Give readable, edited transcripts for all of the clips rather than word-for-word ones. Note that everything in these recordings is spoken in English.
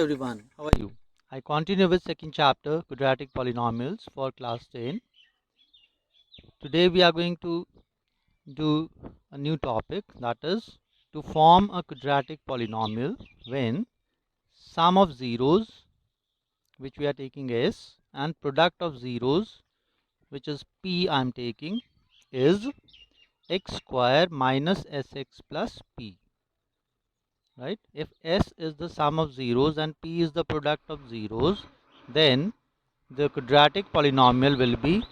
everyone, how are you? I continue with second chapter quadratic polynomials for class 10. Today we are going to do a new topic, that is to form a quadratic polynomial when sum of zeros, which we are taking s, and product of zeros, which is p I am taking, is x square minus sx plus p. Right? If s is the sum of zeros and p is the product of zeros, then the quadratic polynomial will be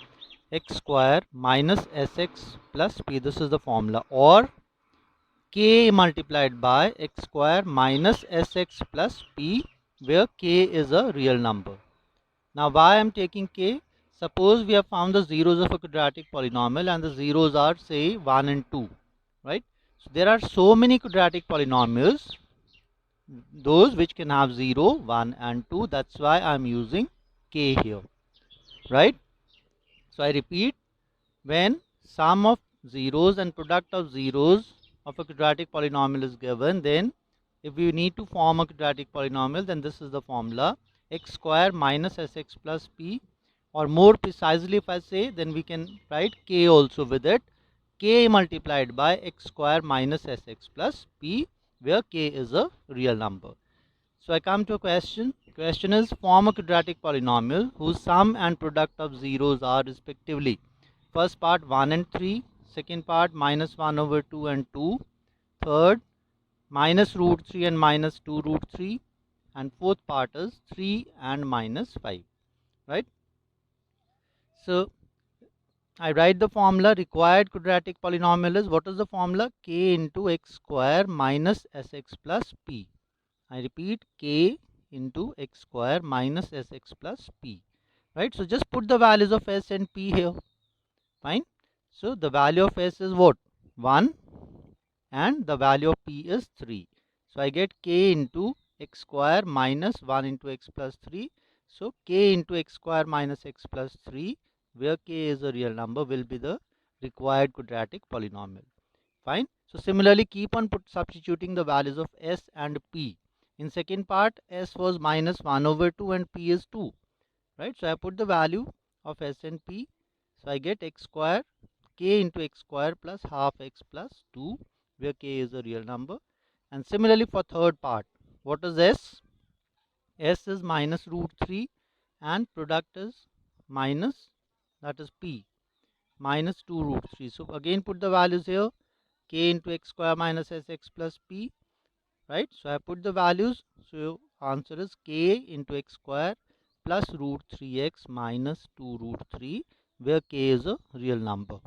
x square minus sx plus p. This is the formula. Or k multiplied by x square minus sx plus p, where k is a real number. Now why I am taking k? Suppose we have found the zeros of a quadratic polynomial and the zeros are say 1 and 2. Right? So there are so many quadratic polynomials, those which can have 0, 1 and 2. That's why I am using k here. Right? So I repeat, when sum of zeros and product of zeros of a quadratic polynomial is given, then if we need to form a quadratic polynomial, then this is the formula: x square minus sx plus p, or more precisely if I say, then we can write k also with it, k multiplied by x square minus sx plus p, where k is a real number. So I come to a question. Question is, form a quadratic polynomial whose sum and product of zeros are respectively first part 1 and 3, second part minus 1 over 2 and 2, third minus root 3 and minus 2 root 3, and fourth part is 3 and minus 5. Right? So I write the formula. Required quadratic polynomial is, what is the formula? K into x square minus sx plus p. I repeat, k into x square minus sx plus p. Right? So just put the values of s and p here. Fine. So the value of s is what? 1, and the value of p is 3. So I get k into x square minus 1 into x plus 3. So k into x square minus x plus 3, where k is a real number, will be the required quadratic polynomial. Fine. So similarly, keep on substituting the values of s and p. In second part, s was minus 1 over 2 and p is 2. Right? So I put the value of s and p. So I get x square, k into x square plus half x plus 2, where k is a real number. And similarly for third part, what is s? S is minus root 3 and product is minus, that is p, minus 2 root 3. So again put the values here, k into x square minus sx plus p. Right? So I put the values. So answer is k into x square plus root 3x minus 2 root 3, where k is a real number.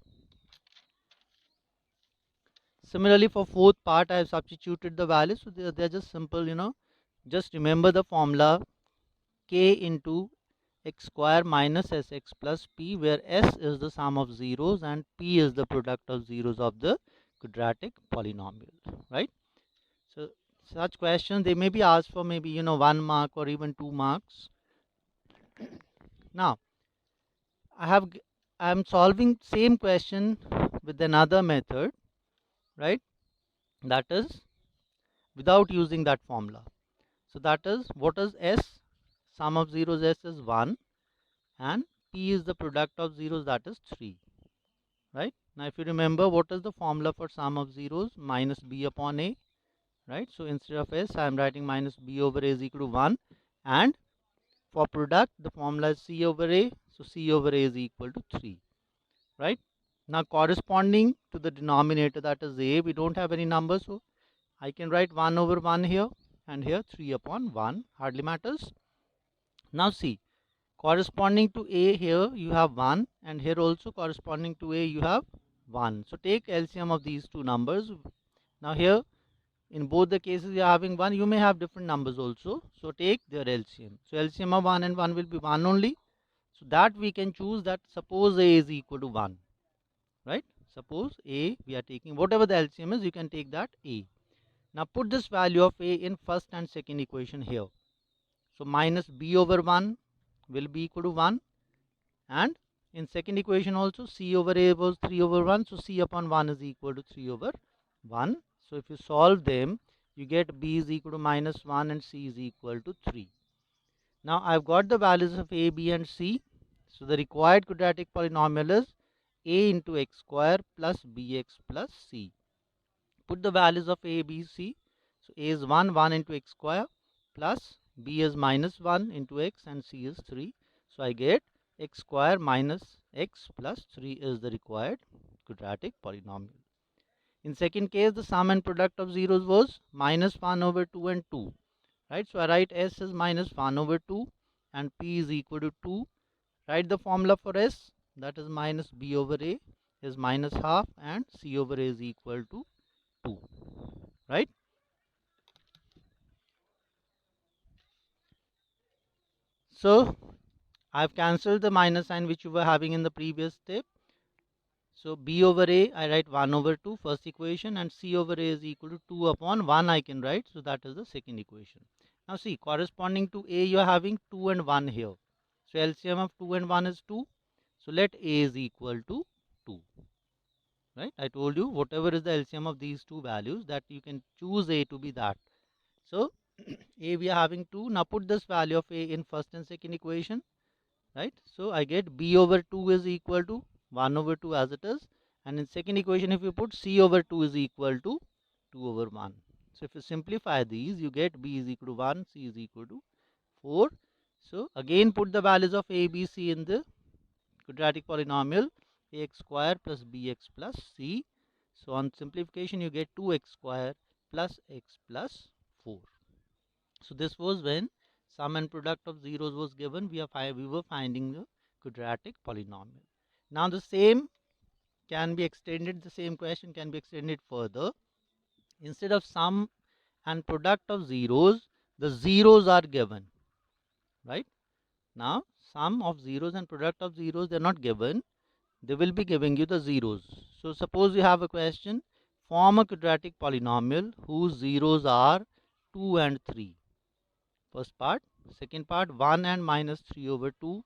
Similarly for fourth part, I have substituted the values. So they are just simple, just remember the formula: k into x square minus sx plus p, where s is the sum of zeros and p is the product of zeros of the quadratic polynomial. Right? So such questions, they may be asked for maybe 1 mark or even 2 marks. Now I am solving same question with another method, right? That is without using that formula. So that is, what is s? Sum of zeros s is 1 and p is the product of zeros, that is 3. Right? Now if you remember, what is the formula for sum of zeros? Minus b upon a. Right? So instead of s, I am writing minus b over a is equal to 1, and for product the formula is c over a. So c over a is equal to 3. Right? Now corresponding to the denominator, that is a, we don't have any numbers, so I can write 1 over 1 here, and here 3 upon 1, hardly matters. Now see, corresponding to a here you have 1, and here also corresponding to a you have 1. So take LCM of these two numbers. Now here in both the cases you are having 1, you may have different numbers also, so take their LCM. So LCM of 1 and 1 will be 1 only. So that we can choose that, suppose a is equal to 1. Right? Suppose a, we are taking whatever the LCM is, you can take that a. Now put this value of a in first and second equation here. So minus b over 1 will be equal to 1, and in second equation also c over a was 3 over 1, so c upon 1 is equal to 3 over 1. So if you solve them, you get b is equal to -1 and c is equal to 3. Now I've got the values of a, b and c. So the required quadratic polynomial is a into x square plus bx plus c. Put the values of a, b, c. So a is 1 into x square plus b is -1 into x and c is 3. So I get x square minus x plus 3 is the required quadratic polynomial. In second case, the sum and product of zeros was -1 over 2 and 2. Right, so I write s is -1 over 2 and p is equal to 2. Write the formula for s, that is minus b over a is minus half and c over a is equal to 2. Right. So I've cancelled the minus sign which you were having in the previous step. So b over a I write 1 over 2 first equation, and c over a is equal to 2 upon 1 I can write. So that is the second equation. Now see, corresponding to a you are having 2 and 1 here. So LCM of 2 and 1 is 2. So let a is equal to 2. Right, I told you whatever is the LCM of these two values, that you can choose a to be that. So a we are having 2. Now put this value of a in first and second equation. Right, so I get b over 2 is equal to 1 over 2 as it is, and in second equation if you put c over 2 is equal to 2 over 1. So if you simplify these, you get b is equal to 1, c is equal to 4. So again put the values of a, b, c in the quadratic polynomial, ax square plus bx plus c. So on simplification you get 2x square plus x plus 4. So this was when sum and product of zeros was given. We were finding the quadratic polynomial. Now the same can be extended, the same question can be extended further. Instead of sum and product of zeros, the zeros are given. Right, now sum of zeros and product of zeros, they are not given, they will be giving you the zeros. So suppose you have a question, form a quadratic polynomial whose zeros are 2 and 3. First part. Second part, 1 and minus 3 over 2.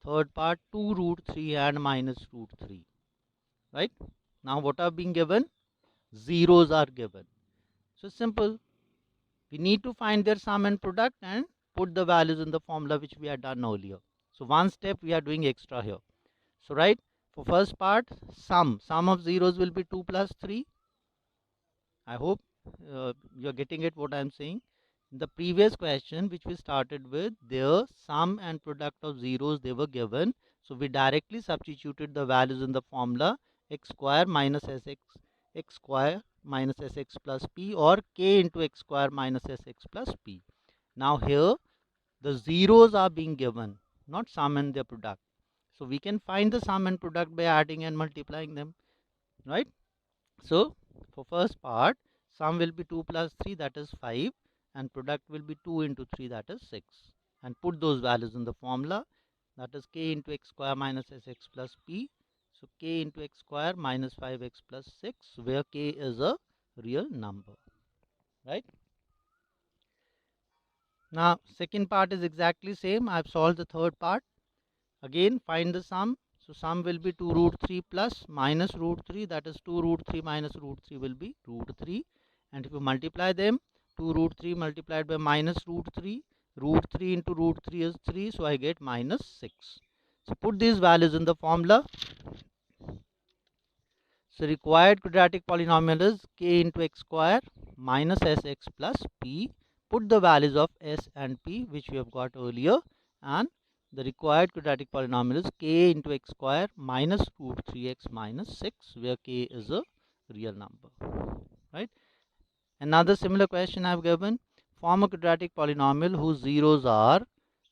Third part, 2 root 3 and minus root 3. Right, now what are being given? Zeros are given. So simple, we need to find their sum and product and put the values in the formula which we had done earlier. So one step we are doing extra here. So right, for first part, sum of zeros will be 2 plus 3. I hope you are getting it what I am saying. In the previous question which we started with, their sum and product of zeros they were given. So we directly substituted the values in the formula, x square minus sx, x square minus sx plus p, or k into x square minus sx plus p. Now here the zeros are being given, not sum and their product. So we can find the sum and product by adding and multiplying them. Right, so for first part, sum will be 2 plus 3, that is 5, and product will be 2 into 3, that is 6. And put those values in the formula, that is k into x square minus sx plus p. So k into x square minus 5x plus 6, where k is a real number. Right, now second part is exactly same. I have solved the third part. Again find the sum. So sum will be 2 root 3 plus minus root 3, that is 2 root 3 minus root 3 will be root 3. And if you multiply them, 2 root 3 multiplied by minus root 3 into root 3 is 3. So I get minus 6. So put these values in the formula. So required quadratic polynomial is k into x square minus sx plus p. Put the values of s and p which we have got earlier, and the required quadratic polynomial is k into x square minus root 3x minus 6, where k is a real number. Right. Another similar question I have given, form a quadratic polynomial whose zeros are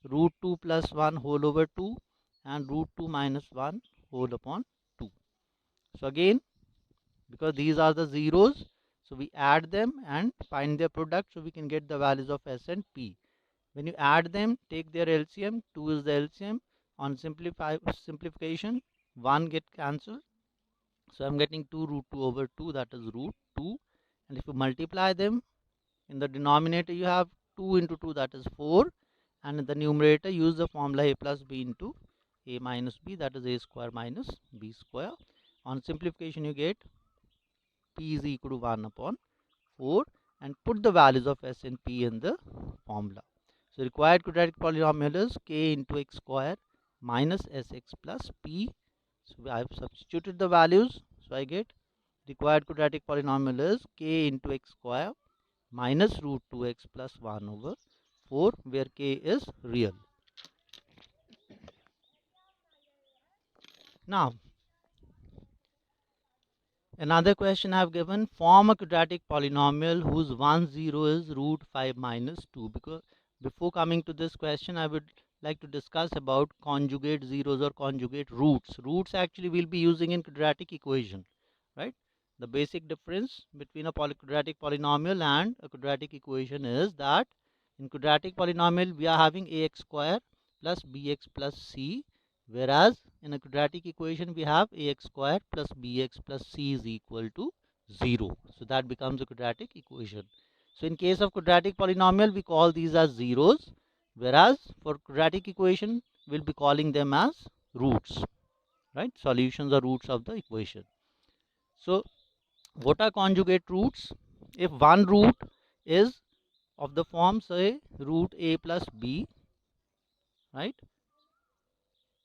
root 2 plus 1 whole over 2 and root 2 minus 1 whole upon 2. So again, because these are the zeros, so we add them and find their product, so we can get the values of s and p. When you add them, take their LCM, 2 is the LCM. On simplification, 1 get cancelled. So I'm getting 2 root 2 over 2, that is root 2. And if you multiply them, in the denominator you have 2 into 2, that is 4. And in the numerator, use the formula a plus b into a minus b, that is a square minus b square. On simplification, you get p is equal to 1 upon 4. and put the values of s and p in the formula. So required quadratic polynomial is k into x square minus sx plus p. So I have substituted the values. So I get required quadratic polynomial is k into x square minus root 2x plus 1 over 4, where k is real. Now, another question I have given, form a quadratic polynomial whose 1 0 is root 5 minus 2. Because before coming to this question, I would like to discuss about conjugate zeros or conjugate roots. Roots actually we'll be using in quadratic equation, right? The basic difference between a quadratic polynomial and a quadratic equation is that in quadratic polynomial we are having ax square plus bx plus c, whereas in a quadratic equation we have ax square plus bx plus c is equal to 0. So that becomes a quadratic equation. So in case of quadratic polynomial we call these as zeros, whereas for quadratic equation we'll be calling them as roots, right? Solutions or roots of the equation. So what are conjugate roots? If one root is of the form say root a plus b, right,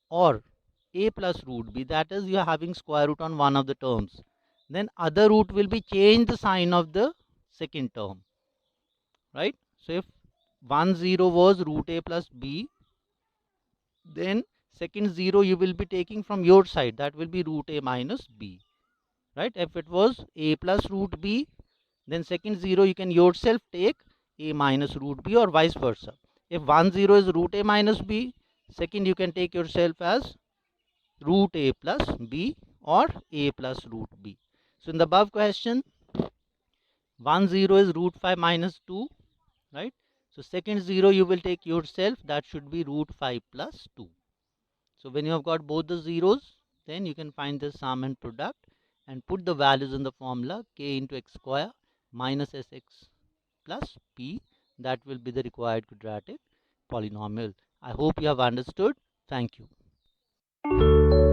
or a plus root b, that is you are having square root on one of the terms, then other root will be change the sign of the second term, right? So if 1 0 was root a plus b, then second 0 you will be taking from your side, that will be root a minus b, right? If it was a plus root b, then second 0 you can yourself take a minus root b, or vice versa. If 1 0 is root a minus b, second you can take yourself as root a plus b or a plus root b. So in the above question, 1 0 is root 5 minus 2, right? So second 0 you will take yourself, that should be root 5 plus 2. So when you have got both the zeros, then you can find the sum and product and put the values in the formula k into x square minus sx plus p. That will be the required quadratic polynomial. I hope you have understood. Thank you.